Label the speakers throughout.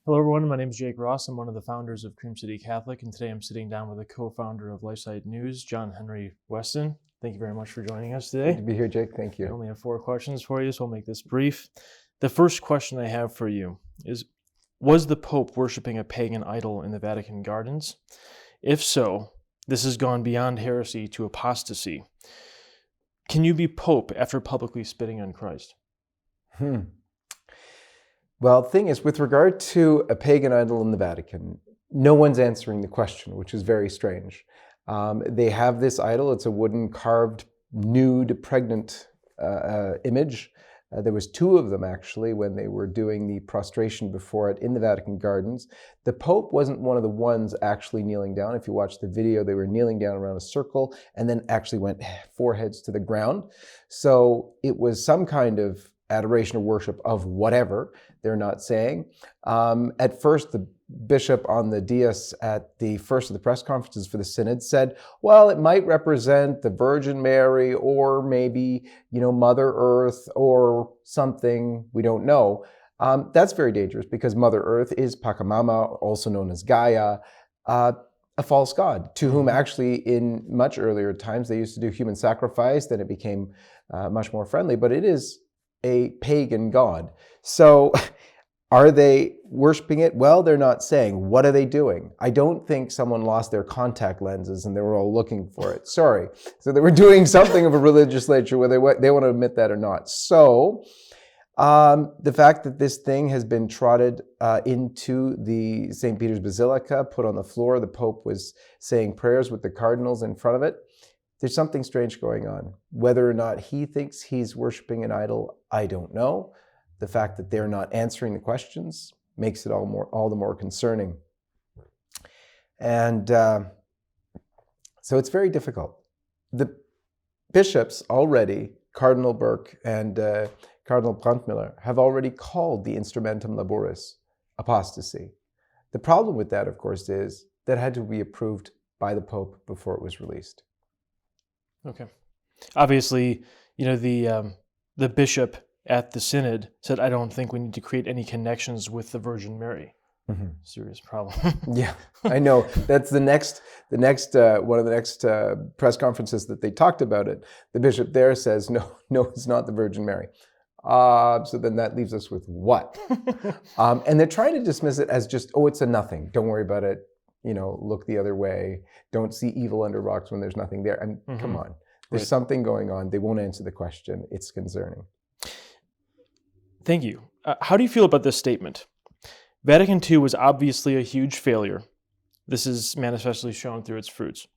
Speaker 1: Hello everyone, my name is Jake Ross. I'm one of the founders of Cream City Catholic, and today I'm sitting down with a co-founder of LifeSiteNews, John Henry Westen. Thank you very much for joining us today.
Speaker 2: Good to be here, Jake. Thank you.
Speaker 1: I only have 4 questions for you, so I'll make this brief. The first question I have for you is, was the Pope worshiping a pagan idol in the Vatican gardens? If so, this has gone beyond heresy to apostasy. Can you be Pope after publicly spitting on Christ?
Speaker 2: Well, the thing is, with regard to a pagan idol in the Vatican, no one's answering the question, which is very strange. They have this idol. It's a wooden carved, nude, pregnant image. There was 2 of them, actually, when they were doing the prostration before it in the Vatican gardens. The Pope wasn't one of the ones actually kneeling down. If you watch the video, they were kneeling down around a circle and then actually went foreheads to the ground. So it was some kind of adoration or worship of whatever, they're not saying. At first, the bishop on the dais at the first of the press conferences for the synod said, well, it might represent the Virgin Mary or maybe, Mother Earth or something, we don't know. That's very dangerous because Mother Earth is Pachamama, also known as Gaia, a false god to whom actually in much earlier times they used to do human sacrifice, then it became much more friendly, but it is a pagan god. So are they worshiping it? Well, they're not saying. What are they doing? I don't think someone lost their contact lenses and they were all looking for it. Sorry. So they were doing something of a religious nature, whether they want to admit that or not. So the fact that this thing has been trotted into the St. Peter's Basilica, put on the floor, the Pope was saying prayers with the cardinals in front of it. There's something strange going on. Whether or not he thinks he's worshiping an idol, I don't know. The fact that they're not answering the questions makes it all the more concerning. And so it's very difficult. The bishops already, Cardinal Burke and Cardinal Brandmüller, have already called the instrumentum laboris apostasy. The problem with that, of course, is that it had to be approved by the Pope before it was released.
Speaker 1: Okay. Obviously, the bishop at the synod said, I don't think we need to create any connections with the Virgin Mary. Mm-hmm. Serious problem.
Speaker 2: Yeah, I know. That's one of the next press conferences that they talked about it. The bishop there says, no, it's not the Virgin Mary. So then that leaves us with what? And they're trying to dismiss it as just, it's a nothing. Don't worry about it. Look the other way. Don't see evil under rocks when there's nothing there. And come on, there's something going on. They won't answer the question. It's concerning.
Speaker 1: Thank you. How do you feel about this statement? Vatican II was obviously a huge failure. This is manifestly shown through its fruits.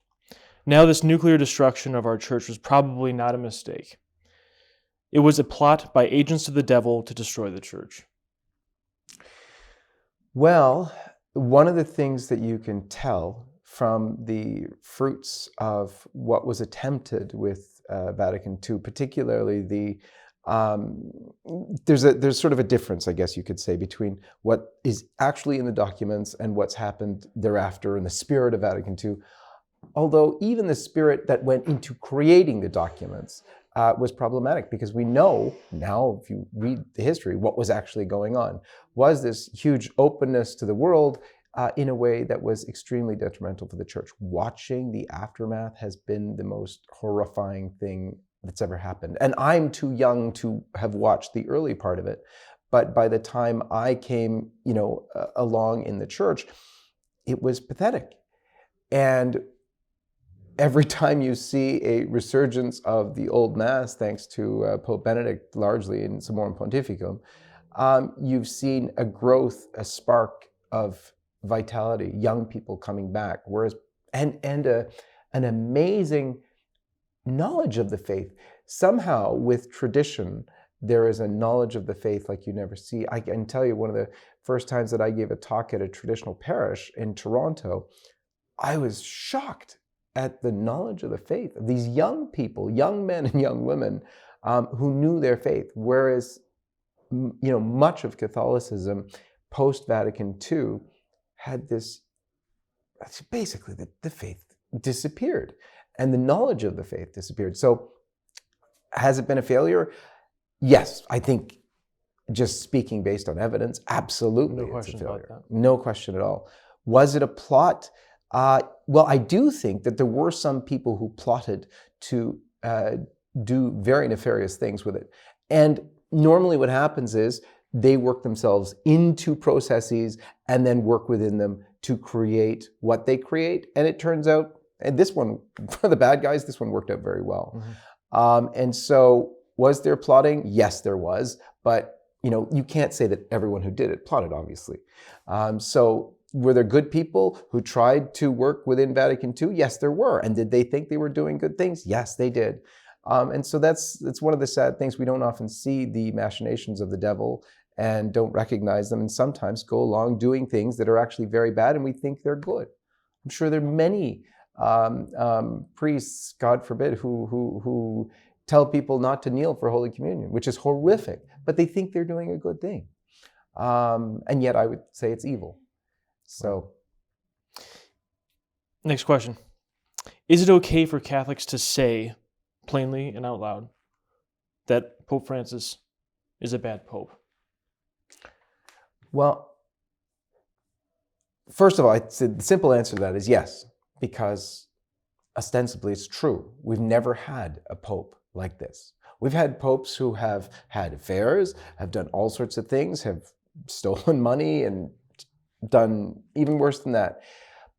Speaker 1: Now, this nuclear destruction of our church was probably not a mistake. It was a plot by agents of the devil to destroy the church.
Speaker 2: Well, one of the things that you can tell from the fruits of what was attempted with Vatican II, particularly there's sort of a difference, I guess you could say, between what is actually in the documents and what's happened thereafter in the spirit of Vatican II. Although even the spirit that went into creating the documents was problematic, because we know now, if you read the history, what was actually going on was this huge openness to the world in a way that was extremely detrimental to the church. Watching the aftermath has been the most horrifying thing that's ever happened. And I'm too young to have watched the early part of it. But by the time I came, along in the church, it was pathetic. And every time you see a resurgence of the old Mass, thanks to Pope Benedict, largely in Summorum Pontificum, you've seen a growth, a spark of vitality, young people coming back, and an amazing knowledge of the faith. Somehow, with tradition, there is a knowledge of the faith like you never see. I can tell you, one of the first times that I gave a talk at a traditional parish in Toronto, I was shocked at the knowledge of the faith of these young people, young men and young women who knew their faith, whereas much of Catholicism post-Vatican II had this, basically the faith disappeared and the knowledge of the faith disappeared. So has it been a failure? Yes, I think just speaking based on evidence, absolutely,
Speaker 1: No
Speaker 2: it's a
Speaker 1: question about
Speaker 2: failure.
Speaker 1: that.
Speaker 2: No question at all. Was it a plot? Well, I do think that there were some people who plotted to do very nefarious things with it. And normally what happens is they work themselves into processes and then work within them to create what they create. And it turns out, and this one, for the bad guys, this one worked out very well. And so was there plotting? Yes, there was. But you can't say that everyone who did it plotted, obviously. So were there good people who tried to work within Vatican II? Yes, there were. And did they think they were doing good things? Yes, they did. And so that's one of the sad things. We don't often see the machinations of the devil and don't recognize them, and sometimes go along doing things that are actually very bad and we think they're good. I'm sure there are many priests, God forbid, who tell people not to kneel for Holy Communion, which is horrific, but they think they're doing a good thing. And yet I would say it's evil. So,
Speaker 1: next question. Is it okay for Catholics to say plainly and out loud that Pope Francis is a bad pope?
Speaker 2: Well, first of all, the simple answer to that is yes, because ostensibly it's true. We've never had a pope like this. We've had popes who have had affairs, have done all sorts of things, have stolen money and done even worse than that.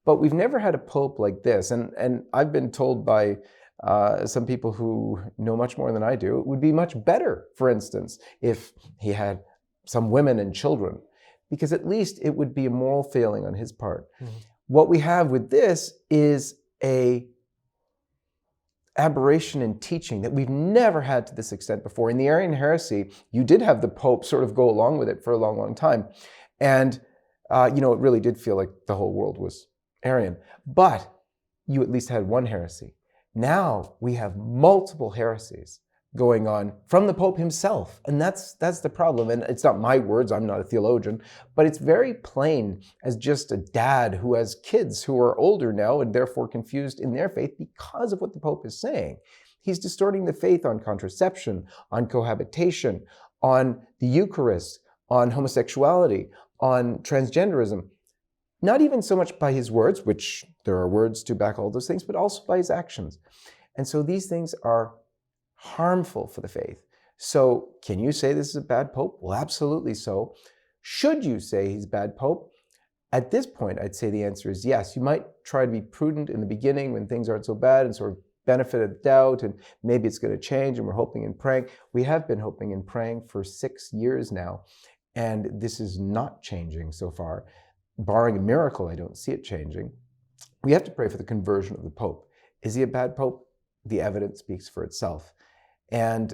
Speaker 2: But we've never had a pope like this. And I've been told by some people who know much more than I do, it would be much better, for instance, if he had some women and children, because at least it would be a moral failing on his part. What we have with this is a aberration in teaching that we've never had to this extent before. In the Arian heresy, you did have the Pope sort of go along with it for a long, long time. And, it really did feel like the whole world was Arian. But you at least had one heresy. Now we have multiple heresies going on from the Pope himself. And that's the problem. And it's not my words, I'm not a theologian, but it's very plain as just a dad who has kids who are older now and therefore confused in their faith because of what the Pope is saying. He's distorting the faith on contraception, on cohabitation, on the Eucharist, on homosexuality, on transgenderism. Not even so much by his words, which there are words to back all those things, but also by his actions. And so these things are harmful for the faith. So can you say this is a bad pope? Well, absolutely so. Should you say he's a bad pope? At this point, I'd say the answer is yes. You might try to be prudent in the beginning when things aren't so bad and sort of benefit of the doubt, and maybe it's going to change, and we're hoping and praying. We have been hoping and praying for 6 years now, and this is not changing so far. Barring a miracle, I don't see it changing. We have to pray for the conversion of the Pope. Is he a bad Pope? The evidence speaks for itself. And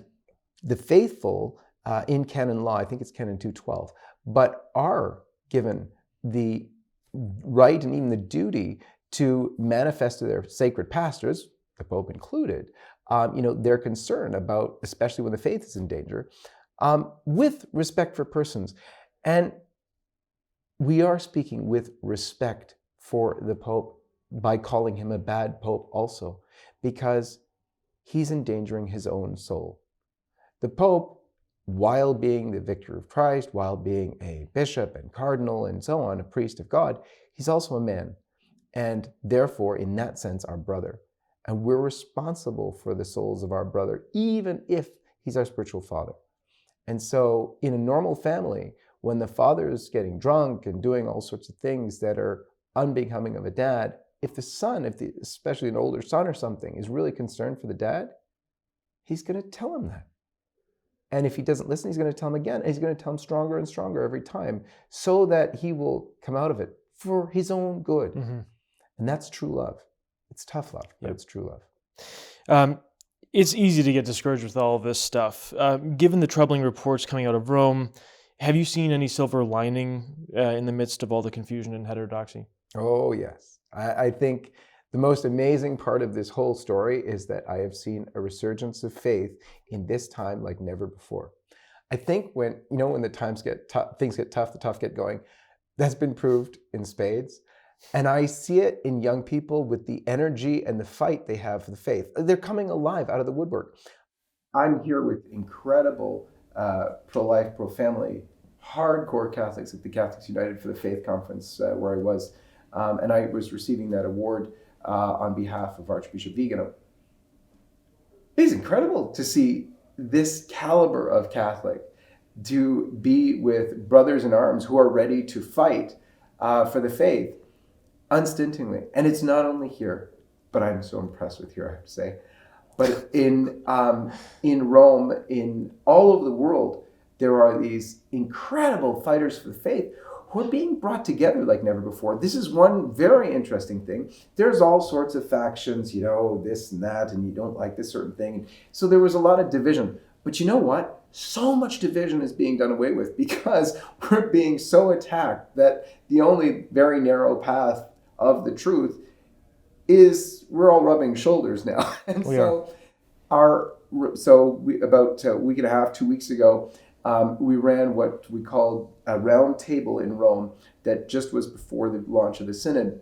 Speaker 2: the faithful in canon law, I think it's canon 212, but are given the right and even the duty to manifest to their sacred pastors, the Pope included, their concern about, especially when the faith is in danger, with respect for persons. And we are speaking with respect for the Pope by calling him a bad Pope also, because he's endangering his own soul. The Pope, while being the victor of Christ, while being a bishop and cardinal and so on, a priest of God, he's also a man, and therefore, in that sense, our brother. And we're responsible for the souls of our brother, even if he's our spiritual father. And so in a normal family, when the father is getting drunk and doing all sorts of things that are unbecoming of a dad, if the son, especially an older son or something, is really concerned for the dad, he's going to tell him that. And if he doesn't listen, he's going to tell him again. And he's going to tell him stronger and stronger every time so that he will come out of it for his own good. Mm-hmm. And that's true love. It's tough love, but it's true love.
Speaker 1: It's easy to get discouraged with all of this stuff. Given the troubling reports coming out of Rome, have you seen any silver lining in the midst of all the confusion and heterodoxy?
Speaker 2: Oh, yes. I think the most amazing part of this whole story is that I have seen a resurgence of faith in this time like never before. I think when the times get tough, things get tough, the tough get going. That's been proved in spades. And I see it in young people with the energy and the fight they have for the faith. They're coming alive out of the woodwork. I'm here with incredible pro-life, pro-family, hardcore Catholics at the Catholics United for the Faith Conference where I was. And I was receiving that award on behalf of Archbishop Vigano. It's incredible to see this caliber of Catholic to be with brothers in arms who are ready to fight for the faith unstintingly. And it's not only here, but I'm so impressed with here, I have to say. But in Rome, in all over the world, there are these incredible fighters for the faith who are being brought together like never before. This is one very interesting thing. There's all sorts of factions, this and that, and you don't like this certain thing. So there was a lot of division. But you know what? So much division is being done away with because we're being so attacked that the only very narrow path of the truth is we're all rubbing shoulders now. And about a week and a half, 2 weeks ago, we ran what we called a round table in Rome that just was before the launch of the synod.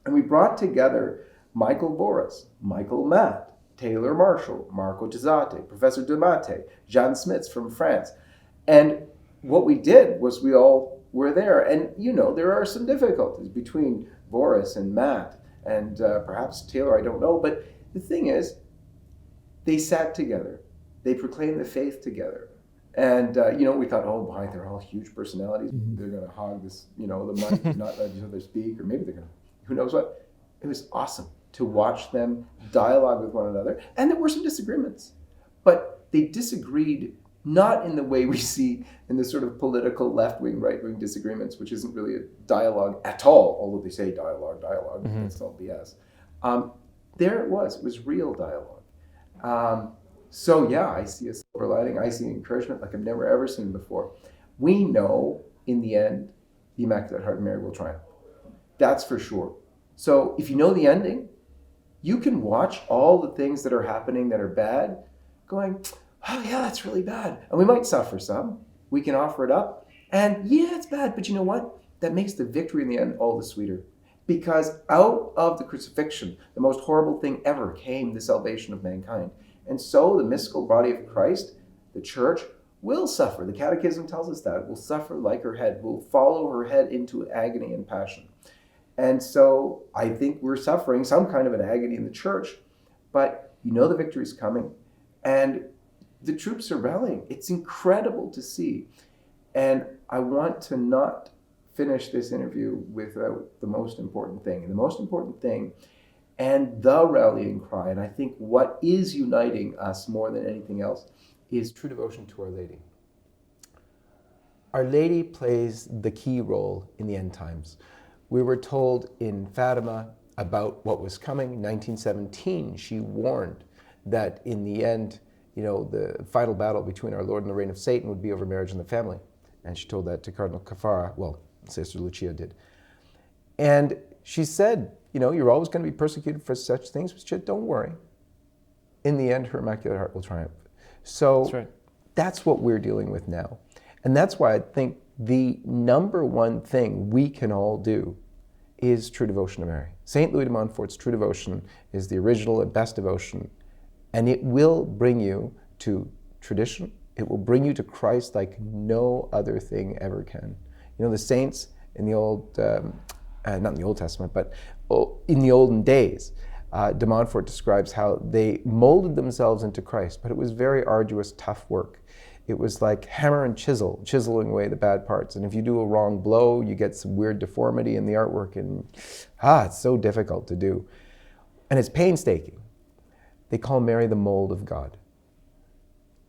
Speaker 2: And we brought together Michael Boris, Michael Matt, Taylor Marshall, Marco Tizzate, Professor Demate, Jean Smits from France. And what we did was we all were there. And there are some difficulties between Boris and Matt and perhaps Taylor, I don't know. But the thing is, they sat together. They proclaimed the faith together. And, we thought, oh my, they're all huge personalities. Mm-hmm. They're going to hog this, the mic, not let each other speak, or maybe they're going to, who knows what. It was awesome to watch them dialogue with one another. And there were some disagreements, but they disagreed not in the way we see in the sort of political left-wing, right-wing disagreements, which isn't really a dialogue at all, although they say dialogue, mm-hmm. That's all BS. There it was real dialogue. So yeah, I see a silver lining. I see encouragement like I've never ever seen before. We know in the end, the Immaculate Heart of Mary will triumph. That's for sure. So if you know the ending, you can watch all the things that are happening that are bad, going, oh yeah, that's really bad. And we might suffer some. We can offer it up. And yeah, it's bad, but you know what? That makes the victory in the end all the sweeter. Because out of the crucifixion, the most horrible thing ever came the salvation of mankind. And so the mystical body of Christ, the church, will suffer. The Catechism tells us that. It will suffer like her head, will follow her head into agony and passion. And so I think we're suffering some kind of an agony in the church, but the victory is coming. And the troops are rallying. It's incredible to see. And I want to not finish this interview without the most important thing. And the most important thing and the rallying cry, and I think what is uniting us more than anything else, is true devotion to Our Lady. Our Lady plays the key role in the end times. We were told in Fatima about what was coming. In 1917, she warned that in the end, the final battle between our Lord and the reign of Satan would be over marriage and the family. And she told that to Cardinal Caffarra. Well, Sister Lucia did. And she said, you're always going to be persecuted for such things, but don't worry. In the end, her Immaculate Heart will triumph. So that's what we're dealing with now. And that's why I think the number one thing we can all do is true devotion to Mary. St. Louis de Montfort's true devotion is the original and best devotion. And it will bring you to tradition. It will bring you to Christ like no other thing ever can. The saints in the old, not in the Old Testament, but in the olden days, de Montfort describes how they molded themselves into Christ, but it was very arduous, tough work. It was like hammer and chisel, chiseling away the bad parts. And if you do a wrong blow, you get some weird deformity in the artwork, and it's so difficult to do. And it's painstaking. They call Mary the mold of God.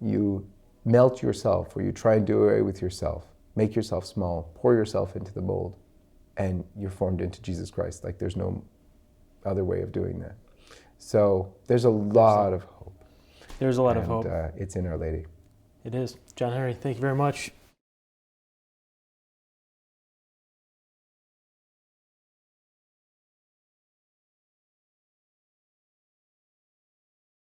Speaker 2: You melt yourself, or you try and do away with yourself, make yourself small, pour yourself into the mold, and you're formed into Jesus Christ. Like there's no other way of doing that. So there's a lot of hope.
Speaker 1: There's a lot of hope.
Speaker 2: It's in Our Lady.
Speaker 1: It is. John Henry, thank you very much.